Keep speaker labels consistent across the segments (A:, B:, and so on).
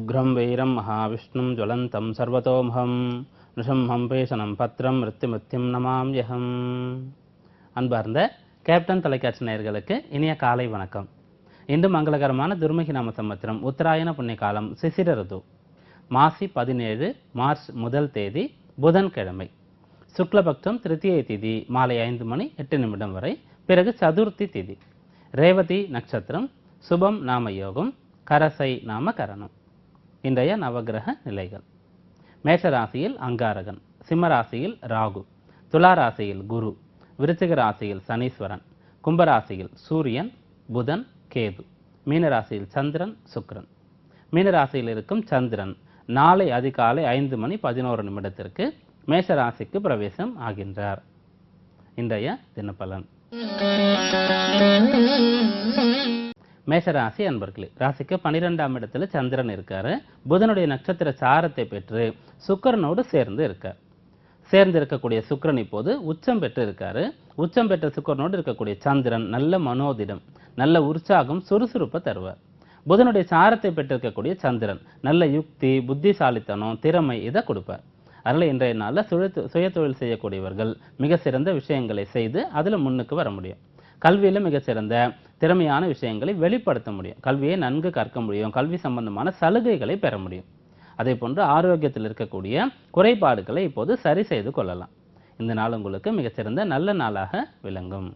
A: உக்ரம் வீரம் மகாவிஷ்ணும் ஜுவலந்தம் சர்வதோமுகம் நிஷம்ஹம் பேசனம் பத்ரம் மிருத்யுமிருத்யும் நமாம்யஹம். அன்பார்ந்த கேப்டன் தொலைக்காட்சி நேயர்களுக்கு இனிய காலை வணக்கம். இன்று மங்களகரமான துர்முகி நாம சம்பத்திரம் உத்தராயண புண்ணிய காலம் சிசிர ருது மாசி 17 மார்ச் 1 தேதி புதன்கிழமை. சுக்லபக்ஷம் திருத்தியை திதி மாலை 5:08 வரை. பிறகு சதுர்த்தி திதி. ரேவதி நட்சத்திரம். சுபம் நாம யோகம். கரசை நாம கரணம். இன்றைய நவகிரக நிலைகள். மேஷராசியில் அங்காரகன், சிம்மராசியில் ராகு, துளாராசியில் குரு, விருச்சிக ராசியில் சனீஸ்வரன், கும்பராசியில் சூரியன், புதன், கேது, மீனராசியில் சந்திரன், சுக்கிரன். மீனராசியில் இருக்கும் சந்திரன் நாளை அதிகாலை 5:11 மேஷராசிக்கு பிரவேசம் ஆகின்றார். இன்றைய தினப்பலன். மேஷராசி அன்பர்களே, ராசிக்கு 12ஆம் இடத்துல சந்திரன் இருக்காரு. புதனுடைய நட்சத்திர சாரத்தை பெற்று சுக்கிரனோடு சேர்ந்து இருக்கார். சேர்ந்து இருக்கக்கூடிய சுக்கிரன் இப்போது உச்சம் பெற்று இருக்காரு. உச்சம் பெற்ற சுக்கிரனோடு இருக்கக்கூடிய சந்திரன் நல்ல மனோதிடம், நல்ல உற்சாகம், சுறுசுறுப்பை தருவார். புதனுடைய சாரத்தை பெற்றிருக்கக்கூடிய சந்திரன் நல்ல யுக்தி, புத்திசாலித்தனம், திறமை இதை கொடுப்பார். அதனால இன்றைய நாளில் சுய தொழில் செய்யக்கூடியவர்கள் மிக சிறந்த விஷயங்களை செய்து அதில் முன்னுக்கு வர முடியும். கல்வியில் மிகச்சிறந்த திறமையான விஷயங்களை வெளிப்படுத்த முடியும். கல்வியை நன்கு கற்க முடியும். கல்வி சம்பந்தமான சலுகைகளை பெற முடியும். அதே போன்று ஆரோக்கியத்தில் இருக்கக்கூடிய குறைபாடுகளை இப்போது சரி செய்து கொள்ளலாம். இந்த நாள் உங்களுக்கு மிகச்சிறந்த நல்ல நாளாக விளங்கும்.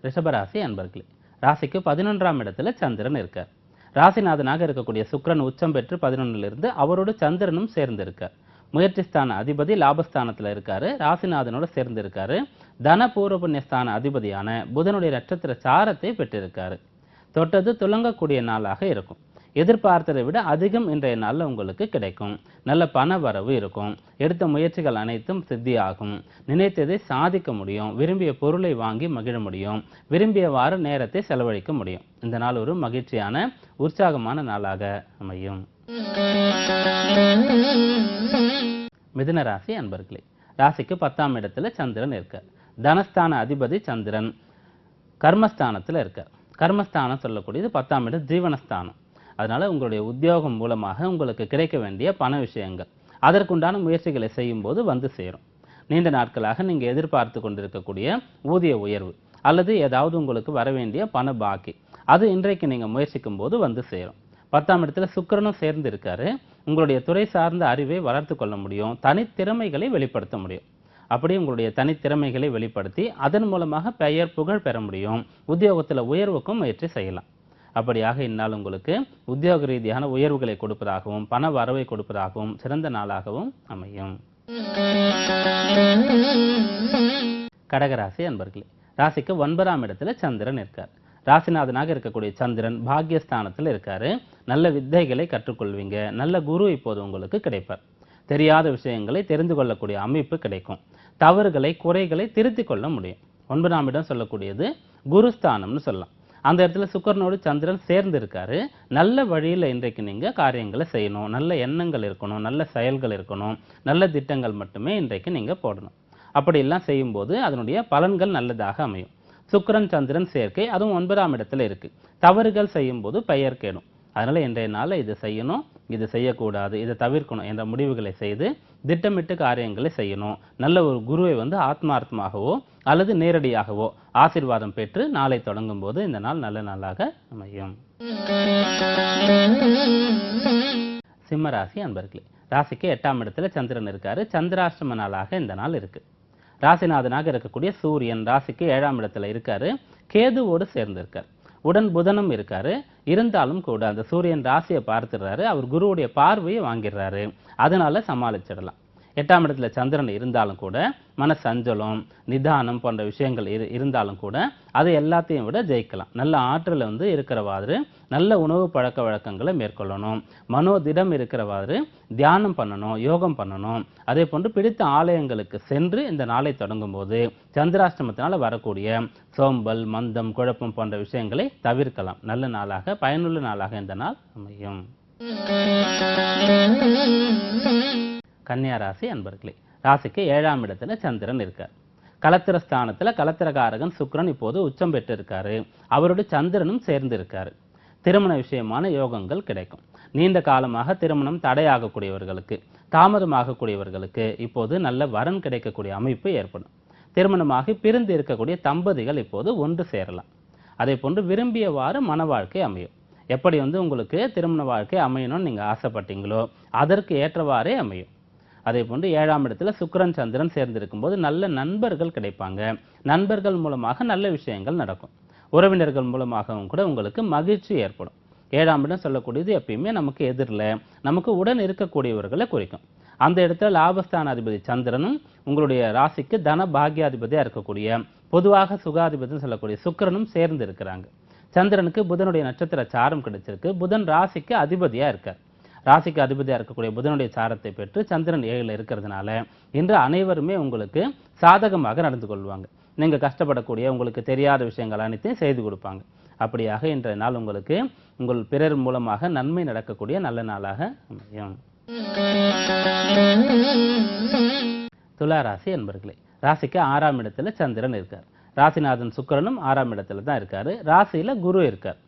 A: ரிஷபராசி அன்பர்களே, ராசிக்கு 11ஆம் இடத்துல சந்திரன் இருக்கார். ராசிநாதனாக இருக்கக்கூடிய சுக்கிரன் உச்சம் பெற்று 11லிருந்து அவரோடு சந்திரனும் சேர்ந்து இருக்கார். முயற்சி ஸ்தான அதிபதி லாபஸ்தானத்தில் இருக்காரு. ராசிநாதனோட சேர்ந்து இருக்காரு. தன பூர்வ புண்ணியஸ்தான அதிபதியான புதனுடைய நட்சத்திர சாரத்தை பெற்றிருக்காரு. தொட்டது துலங்கக்கூடிய நாளாக இருக்கும். எதிர்பார்த்ததை விட அதிகம் இன்றைய நாளில் உங்களுக்கு கிடைக்கும். நல்ல பண வரவு இருக்கும். எடுத்த முயற்சிகள் அனைத்தும் சித்தியாகும். நினைத்ததை சாதிக்க முடியும். விரும்பிய பொருளை வாங்கி மகிழ முடியும். விரும்பியவாறு நேரத்தை செலவழிக்க முடியும். இந்த நாள் ஒரு மகிழ்ச்சியான உற்சாகமான நாளாக அமையும். மிதுன ராசி அன்பர்களே, ராசிக்கு 10ஆம் இடத்துல சந்திரன் இருக்கார். தனஸ்தான அதிபதி சந்திரன் கர்மஸ்தானத்தில் இருக்கார். கர்மஸ்தானம் சொல்லக்கூடியது 10ஆம் இடம் ஜீவனஸ்தானம். அதனால உங்களுடைய உத்தியோகம் மூலமாக உங்களுக்கு கிடைக்க வேண்டிய பண விஷயங்கள், அதற்குண்டான முயற்சிகளை செய்யும் போது வந்து சேரும். நீண்ட நாட்களாக நீங்க எதிர்பார்த்து கொண்டிருக்கக்கூடிய ஊதிய உயர்வு அல்லது ஏதாவது உங்களுக்கு வர வேண்டிய பண பாக்கி, அது இன்றைக்கு நீங்க முயற்சிக்கும் போது வந்து சேரும். 10ஆம் இடத்துல சுக்கிரனும் சேர்ந்து இருக்காரு. உங்களுடைய துறை சார்ந்த அறிவை வளர்த்து கொள்ள முடியும். தனித்திறமைகளை வெளிப்படுத்த முடியும். அப்படி உங்களுடைய தனித்திறமைகளை வெளிப்படுத்தி அதன் மூலமாக பெயர் புகழ் பெற முடியும். உத்தியோகத்தில் உயர்வுக்கும் முயற்சி செய்யலாம். அப்படியாக இந்நாள் உங்களுக்கு உத்தியோக ரீதியான உயர்வுகளை கொடுப்பதாகவும் பண வரவை கொடுப்பதாகவும் சிறந்த நாளாகவும் அமையும். கடகராசி அன்பர்களே, ராசிக்கு 9ஆம் இடத்துல சந்திரன் இருக்கார். ராசிநாதனாக இருக்கக்கூடிய சந்திரன் பாக்யஸ்தானத்தில் இருக்காரு. நல்ல வித்தைகளை கற்றுக்கொள்வீங்க. நல்ல குரு இப்போது உங்களுக்கு கிடைப்பார். தெரியாத விஷயங்களை தெரிந்து கொள்ளக்கூடிய அமைப்பு கிடைக்கும். தவறுகளை குறைகளை திருத்திக் கொள்ள முடியும். 9ஆம் இடம் சொல்லக்கூடியது குருஸ்தானம்னு சொல்லலாம். அந்த இடத்துல சுக்கிரனோடு சந்திரன் சேர்ந்து இருக்காரு. நல்ல வழியில் இன்றைக்கு நீங்க காரியங்களை செய்யணும். நல்ல எண்ணங்கள் இருக்கணும். நல்ல செயல்கள் இருக்கணும். நல்ல திட்டங்கள் மட்டுமே இன்றைக்கு நீங்க போடணும். அப்படியெல்லாம் செய்யும்போது அதனுடைய பலன்கள் நல்லதாக அமையும். சுக்கிரன் சந்திரன் சேர்க்கை அதுவும் 9ஆம் இடத்துல இருக்கு. தவறுகள் செய்யும் போது பெயர் கேடும். அதனால இன்றைய நாளில் இது செய்யணும், இது செய்யக்கூடாது, இதை தவிர்க்கணும் என்ற முடிவுகளை செய்து திட்டமிட்டு காரியங்களை செய்யணும். நல்ல ஒரு குருவை ஆத்மார்த்தமாகவோ அல்லது நேரடியாகவோ ஆசீர்வாதம் பெற்று நாளை தொடங்கும் போது இந்த நாள் நல்ல நாளாக அமையும். சிம்மராசி அன்பர்களே, ராசிக்கு 8ஆம் இடத்துல சந்திரன் இருக்காரு. சந்திராஷ்டம நாளாக இந்த நாள் இருக்கு. ராசிநாதனாக இருக்கக்கூடிய சூரியன் ராசிக்கு 7ஆம் இடத்துல இருக்காரு. கேதுவோடு சேர்ந்து இருக்கார். உடன் புதனும் இருக்காரு. இருந்தாலும் கூட அந்த சூரியன் ராசியை பார்த்துடுறாரு. அவர் குருவுடைய பார்வையை வாங்கிடுறாரு. அதனால சமாளிச்சிடலாம். 8ஆம் இடத்துல சந்திரன் இருந்தாலும் கூட மன சஞ்சலம், நிதானம் போன்ற விஷயங்கள் இருந்தாலும் கூட அதை எல்லாத்தையும் விட ஜெயிக்கலாம். நல்ல ஆற்றல் இருக்கிறவாறு நல்ல உணவு பழக்க வழக்கங்களை மேற்கொள்ளணும். மனோதிடம் இருக்கிறவாறு தியானம் பண்ணணும், யோகம் பண்ணணும். அதே போன்று பிடித்த ஆலயங்களுக்கு சென்று இந்த நாளை தொடங்கும் போது சந்திராஷ்டமத்தினால வரக்கூடிய சோம்பல், மந்தம், குழப்பம் போன்ற விஷயங்களை தவிர்க்கலாம். நல்ல நாளாக, பயனுள்ள நாளாக இந்த நாள் அமையும். கன்னியா ராசி அன்பர்களே, ராசிக்கு 7ஆம் இடத்துல சந்திரன் இருக்கார். கலத்திர ஸ்தானத்துல கலத்திரகாரகன் சுக்கிரன் இப்போது உச்சம் பெற்று இருக்காரு. அவரோட சந்திரனும் சேர்ந்து இருக்காரு. திருமண விஷயமான யோகங்கள் கிடைக்கும். நீண்ட காலமாக திருமணம் தடையாகக்கூடியவர்களுக்கு, தாமதமாகக்கூடியவர்களுக்கு இப்போது நல்ல வரன் கிடைக்கக்கூடிய அமைப்பு ஏற்படும். திருமணமாகி பிரிந்து இருக்கக்கூடிய தம்பதிகள் இப்போது ஒன்று சேரலாம். அதே போன்று விரும்பியவாறு மன வாழ்க்கை அமையும். எப்படி உங்களுக்கு திருமண வாழ்க்கை அமையணும்னு நீங்க ஆசைப்பட்டீங்களோ அதற்கு ஏற்றவாறே அமையும். அதே போன்று 7ஆம் இடத்துல சுக்கிரன் சந்திரன் சேர்ந்திருக்கும் போது நல்ல நண்பர்கள் கிடைப்பாங்க. நண்பர்கள் மூலமாக நல்ல விஷயங்கள் நடக்கும். உறவினர்கள் மூலமாகவும் கூட உங்களுக்கு மகிழ்ச்சி ஏற்படும். 7ஆம் இடம் சொல்லக்கூடியது எப்பயுமே நமக்கு எதிரில் நமக்கு உடன் இருக்கக்கூடியவர்களை குறிக்கும். அந்த இடத்துல லாபஸ்தான அதிபதி சந்திரனும் உங்களுடைய ராசிக்கு தன பாக்கியாதிபதியாக இருக்கக்கூடிய பொதுவாக சுகாதிபதினு சொல்லக்கூடிய சுக்கிரனும் சேர்ந்து இருக்கிறாங்க. சந்திரனுக்கு புதனுடைய நட்சத்திர சாரம் கிடைச்சிருக்கு. புதன் ராசிக்கு அதிபதியா இருக்கார். ராசிக்கு அதிபதியா இருக்கக்கூடிய புதனுடைய சாரத்தை பெற்று சந்திரன் 7ல் இருக்கிறதுனால இன்று அனைவருமே உங்களுக்கு சாதகமாக நடந்து கொள்வாங்க. நீங்க கஷ்டப்படக்கூடிய உங்களுக்கு தெரியாத விஷயங்கள் அனைத்தையும் செய்து கொடுப்பாங்க. அப்படியாக இன்றைய நாள் உங்களுக்கு உங்கள் பிறர் மூலமாக நன்மை நடக்கக்கூடிய நல்ல நாளாக அமையும். துலா ராசி என்பர்களே, ராசிக்கு 6ஆம் இடத்துல சந்திரன் இருக்கார். ராசிநாதன் சுக்கிரனும் 6ஆம் இடத்துல தான் இருக்காரு. ராசியில குரு இருக்கார்.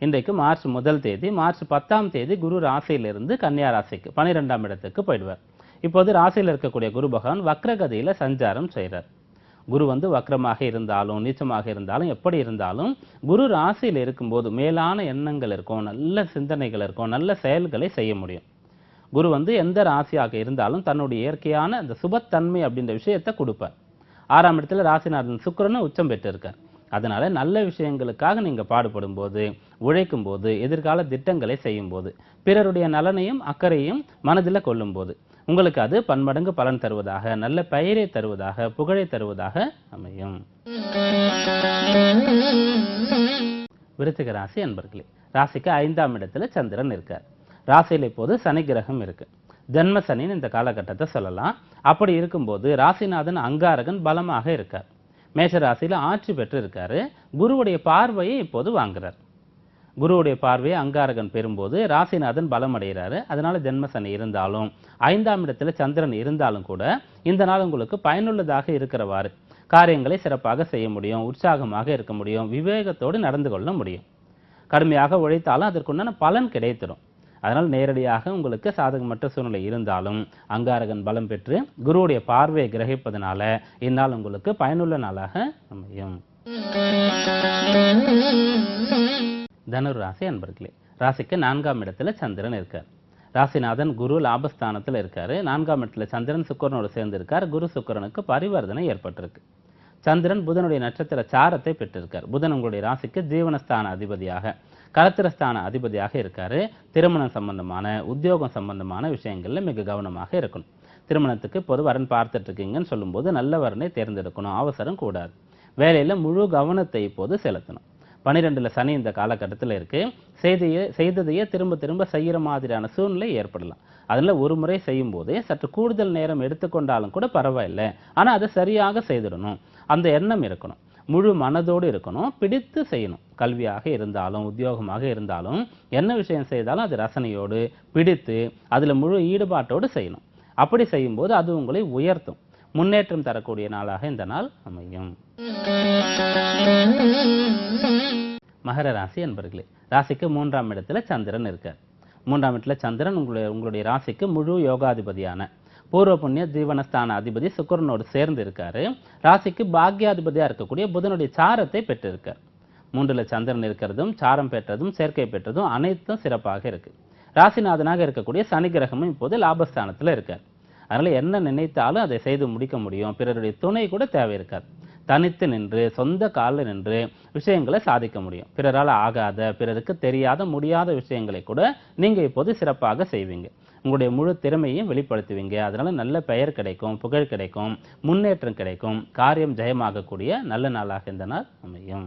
A: இன்றைக்கு மார்ச் 1 தேதி, மார்ச் 10ஆம் தேதி குரு ராசியிலிருந்து கன்னியா ராசிக்கு 12ஆம் இடத்துக்கு போயிடுவார். இப்போது ராசியில் இருக்கக்கூடிய குரு பகவான் வக்ரகதியில சஞ்சாரம் செய்கிறார். குரு வக்ரமாக இருந்தாலும் நீச்சமாக இருந்தாலும் எப்படி இருந்தாலும் குரு ராசியில் இருக்கும்போது மேலான எண்ணங்கள் இருக்கும், நல்ல சிந்தனைகள் இருக்கும், நல்ல செயல்களை செய்ய முடியும். குரு எந்த ராசியாக இருந்தாலும் தன்னுடைய இயற்கையான அந்த சுபத்தன்மை அப்படின்ற விஷயத்தை கொடுப்பார். 6ஆம் இடத்துல ராசிநாதன் சுக்கிரனும் உச்சம் பெற்று இருக்கார். அதனால நல்ல விஷயங்களுக்காக நீங்க பாடுபடும் போது, உழைக்கும் போது, எதிர்கால திட்டங்களை செய்யும் போது, பிறருடைய நலனையும் அக்கறையும் மனதில் கொள்ளும் போது உங்களுக்கு அது பன்மடங்கு பலன் தருவதாக, நல்ல பெயரை தருவதாக, புகழை தருவதாக அமையும். விருச்சிக ராசி அன்பர்களே, ராசிக்கு 5ஆம் இடத்துல சந்திரன் இருக்கார். ராசியில் இப்போது சனி கிரகம் இருக்கு. ஜென்ம சனின்னு இந்த காலகட்டத்தை சொல்லலாம். அப்படி இருக்கும்போது ராசிநாதன் அங்காரகன் பலமாக இருக்கார். மேஷ ராசியில ஆட்சி பெற்று இருக்காரு. குருவுடைய பார்வையை இப்போது வாங்குறார். குருவுடைய பார்வையை அங்காரகன் பெறும்போது ராசிநாதன் பலம் அடைகிறாரு. அதனால ஜென்ம சனி இருந்தாலும் 5ஆம் இடத்துல சந்திரன் இருந்தாலும் கூட இந்த நாள் உங்களுக்கு பயனுள்ளதாக இருக்கிறவாறு காரியங்களை சிறப்பாக செய்ய முடியும், உற்சாகமாக இருக்க முடியும், விவேகத்தோடு நடந்து கொள்ள முடியும். கடுமையாக உழைத்தாலும் அதற்குண்டான பலன் கிடைத்திடும். அதனால் நேரடியாக உங்களுக்கு சாதகமற்ற சூழ்நிலை இருந்தாலும் அங்காரகன் பலம் பெற்று குருவுடைய பார்வையை கிரகிப்பதனால இந்நாள் உங்களுக்கு பயனுள்ள நாளாக அமையும். தனுர் ராசி அன்பர்களே, ராசிக்கு 4ஆம் இடத்துல சந்திரன் இருக்கார். ராசிநாதன் குரு லாபஸ்தானத்தில் இருக்காரு. 4ஆம் இடத்துல சந்திரன் சுக்கிரனோடு சேர்ந்து இருக்கார். குரு சுக்கிரனுக்கு பரிவர்த்தனை ஏற்பட்டிருக்கு. சந்திரன் புதனுடைய நட்சத்திர சாரத்தை பெற்றிருக்கார். புதன் உங்களுடைய ராசிக்கு ஜீவனஸ்தான அதிபதியாக, கலத்திரஸ்தான அதிபதியாக இருக்காரு. திருமணம் சம்பந்தமான, உத்தியோகம் சம்பந்தமான விஷயங்கள்ல மிக கவனமாக இருக்கணும். திருமணத்துக்கு பொது வரன் பார்த்துட்டு இருக்கீங்கன்னு சொல்லும்போது நல்ல வரனை தேர்ந்தெடுக்கணும், அவசரம் கூடாது. வேலையில முழு கவனத்தை இப்போது செலுத்தணும். 12ல் சனி இந்த காலகட்டத்தில் இருக்கு. செய்ததையே திரும்ப திரும்ப செய்யற மாதிரியான சூழ்நிலை ஏற்படலாம். அதில் ஒரு முறை செய்யும் போதே சற்று கூடுதல் நேரம் எடுத்துக்கொண்டாலும் கூட பரவாயில்லை, ஆனால் அதை சரியாக செய்திடணும். அந்த எண்ணம் இருக்கணும், முழு மனதோடு இருக்கணும், பிடித்து செய்யணும். கல்வியாக இருந்தாலும் உத்தியோகமாக இருந்தாலும் என்ன விஷயம் செய்தாலும் அது ரசனையோடு பிடித்து அதில் முழு ஈடுபாட்டோடு செய்யணும். அப்படி செய்யும்போது அது உங்களை உயர்த்தும், முன்னேற்றம் தரக்கூடிய நாளாக இந்த நாள் அமையும். மகர ராசி என்பர்களே, ராசிக்கு 3ஆம் இடத்துல சந்திரன் இருக்கார். 3ஆம் இடத்துல சந்திரன் உங்களுடைய ராசிக்கு முழு யோகாதிபதியான பூர்வ புண்ணிய ஜீவனஸ்தான அதிபதி சுக்கிரனோடு சேர்ந்து இருக்காரு. ராசிக்கு பாக்யாதிபதியா இருக்கக்கூடிய புதனுடைய சாரத்தை பெற்றிருக்கார். 3ல் சந்திரன் இருக்கிறதும் சாரம் பெற்றதும் சேர்க்கை பெற்றதும் அனைத்தும் சிறப்பாக இருக்கு. ராசிநாதனாக இருக்கக்கூடிய சனி கிரகமும் இப்போது லாபஸ்தானத்துல இருக்கார். அதனால என்ன நினைத்தாலும் அதை செய்து முடிக்க முடியும். பிறருடைய துணை கூட தேவை இருக்காது. தனித்து நின்று சொந்த காலில் நின்று விஷயங்களை சாதிக்க முடியும். பிறரால் ஆகாத, பிறருக்கு தெரியாத, முடியாத விஷயங்களை கூட நீங்க இப்போது சிறப்பாக செய்வீங்க. உங்களுடைய முழு திறமையையும் வெளிப்படுத்துவீங்க. அதனால நல்ல பெயர் கிடைக்கும், புகழ் கிடைக்கும், முன்னேற்றம் கிடைக்கும், காரியம் ஜெயமாகக்கூடிய நல்ல நாளாக இந்த நாள் அமையும்.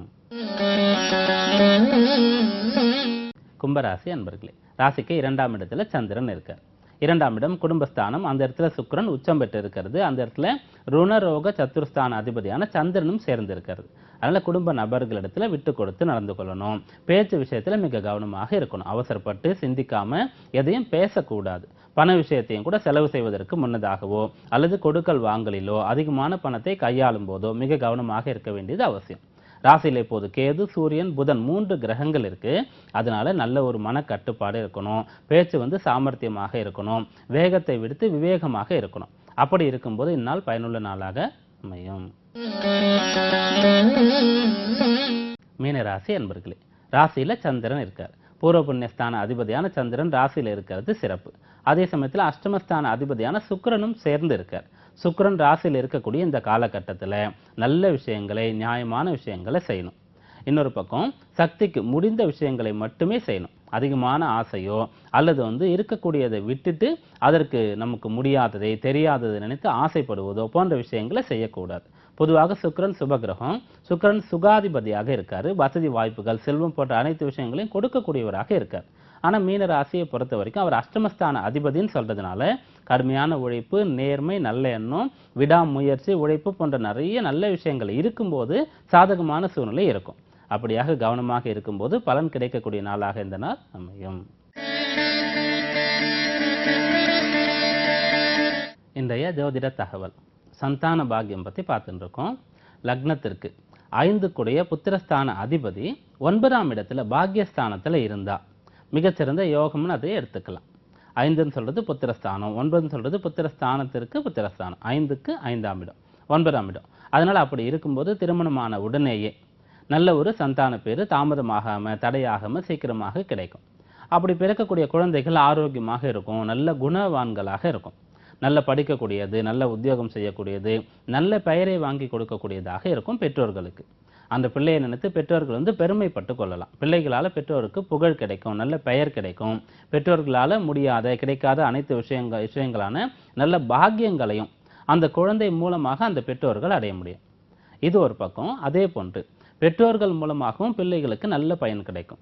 A: கும்பராசி அன்பர்களே, ராசிக்கு 2ஆம் இடத்துல சந்திரன் இருக்கார். 2ஆம் இடம் குடும்பஸ்தானம். அந்த இடத்துல சுக்கிரன் உச்சம் பெற்று இருக்கிறது. அந்த இடத்துல ருணரோக சத்துருஸ்தான அதிபதியான சந்திரனும் சேர்ந்து இருக்கிறது. அதனால குடும்ப நபர்களிடத்துல விட்டு கொடுத்து நடந்து கொள்ளணும். பேச்சு விஷயத்துல மிக கவனமாக இருக்கணும். அவசரப்பட்டு சிந்திக்காம எதையும் பேசக்கூடாது. பண விஷயத்தையும் கூட செலவு செய்வதற்கு முன்னதாகவோ அல்லது கொடுக்கல் வாங்கலிலோ அதிகமான பணத்தை கையாளும் போதோ மிக கவனமாக இருக்க வேண்டியது அவசியம். ராசியில் இப்போது கேது, சூரியன், புதன் 3 கிரகங்கள் இருக்கு. அதனால நல்ல ஒரு மனக்கட்டுப்பாடு இருக்கணும். பேச்சு வந்து சாமர்த்தியமாக இருக்கணும். வேகத்தை விடுத்து விவேகமாக இருக்கணும். அப்படி இருக்கும்போது இந்நாள் பயனுள்ள நாளாக அமையும். மீனராசி அன்பர்களே, ராசியில சந்திரன் இருக்கார். பூர்வ புண்ணியஸ்தான அதிபதியான சந்திரன் ராசியில இருக்கிறது சிறப்பு. அதே சமயத்தில் அஷ்டமஸ்தான அதிபதியான சுக்கிரனும் சேர்ந்து இருக்கார். சுக்கிரன் ராசியில் இருக்கக்கூடிய இந்த காலகட்டத்தில் நல்ல விஷயங்களை, நியாயமான விஷயங்களை செய்யணும். இன்னொரு பக்கம் சக்திக்கு முடிந்த விஷயங்களை மட்டுமே செய்யணும். அதிகமான ஆசையோ அல்லது வந்து இருக்கக்கூடியதை விட்டுட்டு அதற்கு நமக்கு முடியாததை, தெரியாததை நினைத்து ஆசைப்படுவதோ போன்ற விஷயங்களை செய்யக்கூடாது. பொதுவாக சுக்கிரன் சுபகிரகம். சுக்கிரன் சுகாதிபதியாக இருக்காரு. வசதி வாய்ப்புகள், செல்வம் போன்ற அனைத்து விஷயங்களையும் கொடுக்கக்கூடியவராக இருக்கார். ஆனா மீன ராசியை பொறுத்த வரைக்கும் அவர் அஷ்டமஸ்தான அதிபதின்னு சொல்றதுனால கடுமையான உழைப்பு, நேர்மை, நல்ல எண்ணம், விடாமுயற்சி, உழைப்பு போன்ற நிறைய நல்ல விஷயங்கள் இருக்கும்போது சாதகமான சூழ்நிலை இருக்கும். அப்படியாக கவனமாக இருக்கும்போது பலன் கிடைக்கக்கூடிய நாளாக இந்த நாள் அமையும். இன்றைய ஜோதிட தகவல் சந்தான பாக்கியம் பத்தி பார்த்துட்டு இருக்கோம். லக்னத்திற்கு 5 புத்திரஸ்தான அதிபதி 9ஆம் இடத்துல பாக்கியஸ்தானத்துல இருந்தா மிகச்சிறந்த யோகம்னு அதை எடுத்துக்கலாம். 5ன்னு சொல்றது புத்திரஸ்தானம், 9ன்னு சொல்றது புத்திரஸ்தானத்திற்கு புத்திரஸ்தானம். 5க்கு 5ஆம் இடம், 9ஆம் இடம். அதனால அப்படி இருக்கும்போது திருமணமான உடனேயே நல்ல ஒரு சந்தான பேரு தாமதமாகாம, தடையாகாம சீக்கிரமாக கிடைக்கும். அப்படி பிறக்கக்கூடிய குழந்தைகள் ஆரோக்கியமாக இருக்கும், நல்ல குணவான்களாக இருக்கும். நல்ல படிக்கக்கூடியது, நல்ல உத்தியோகம் செய்யக்கூடியது, நல்ல பெயரை வாங்கி கொடுக்கக்கூடியதாக இருக்கும் பெற்றோர்களுக்கு. அந்த பிள்ளையை நினைத்து பெற்றோர்கள் வந்து பெருமைப்பட்டு கொள்ளலாம். பிள்ளைகளால பெற்றோருக்கு புகழ் கிடைக்கும், நல்ல பெயர் கிடைக்கும். பெற்றோர்களால முடியாத, கிடைக்காத அனைத்து விஷயங்களான நல்ல பாக்கியங்களையும் அந்த குழந்தை மூலமாக அந்த பெற்றோர்கள் அடைய முடியும். இது ஒரு பக்கம். அதே போன்று பெற்றோர்கள் மூலமாகவும் பிள்ளைகளுக்கு நல்ல பயன் கிடைக்கும்.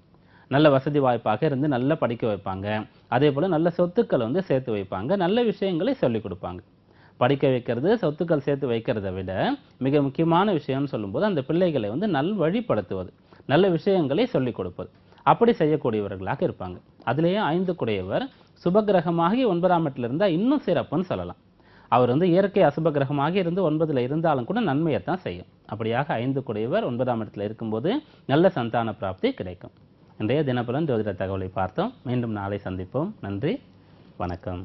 A: நல்ல வசதி வாய்ப்பாக இருந்து நல்லா படிக்க வைப்பாங்க. அதே போல நல்ல சொத்துக்களை வந்து சேர்த்து வைப்பாங்க. நல்ல விஷயங்களை சொல்லிக் கொடுப்பாங்க. படிக்க வைக்கிறது, சொத்துக்கள் சேர்த்து வைக்கிறத விட மிக முக்கியமான விஷயம்னு சொல்லும்போது அந்த பிள்ளைகளை வந்து நல்வழிப்படுத்துவது, நல்ல விஷயங்களை சொல்லிக் கொடுப்பது. அப்படி செய்யக்கூடியவர்களாக இருப்பாங்க. அதிலேயே 5 சுபகிரகமாகி 9ஆம் இடத்துல இருந்தா இன்னும் சிறப்புன்னு சொல்லலாம். அவர் வந்து இயற்கை அசுப கிரகமாக இருந்து 9ல் இருந்தாலும் கூட நன்மையைத்தான் செய்யும். அப்படியாக 5 9ஆம் இடத்துல இருக்கும்போது நல்ல சந்தான பிராப்தி கிடைக்கும். இன்றைய தினபலன் ஜோதிட தகவலை பார்த்தோம். மீண்டும் நாளை சந்திப்போம். நன்றி, வணக்கம்.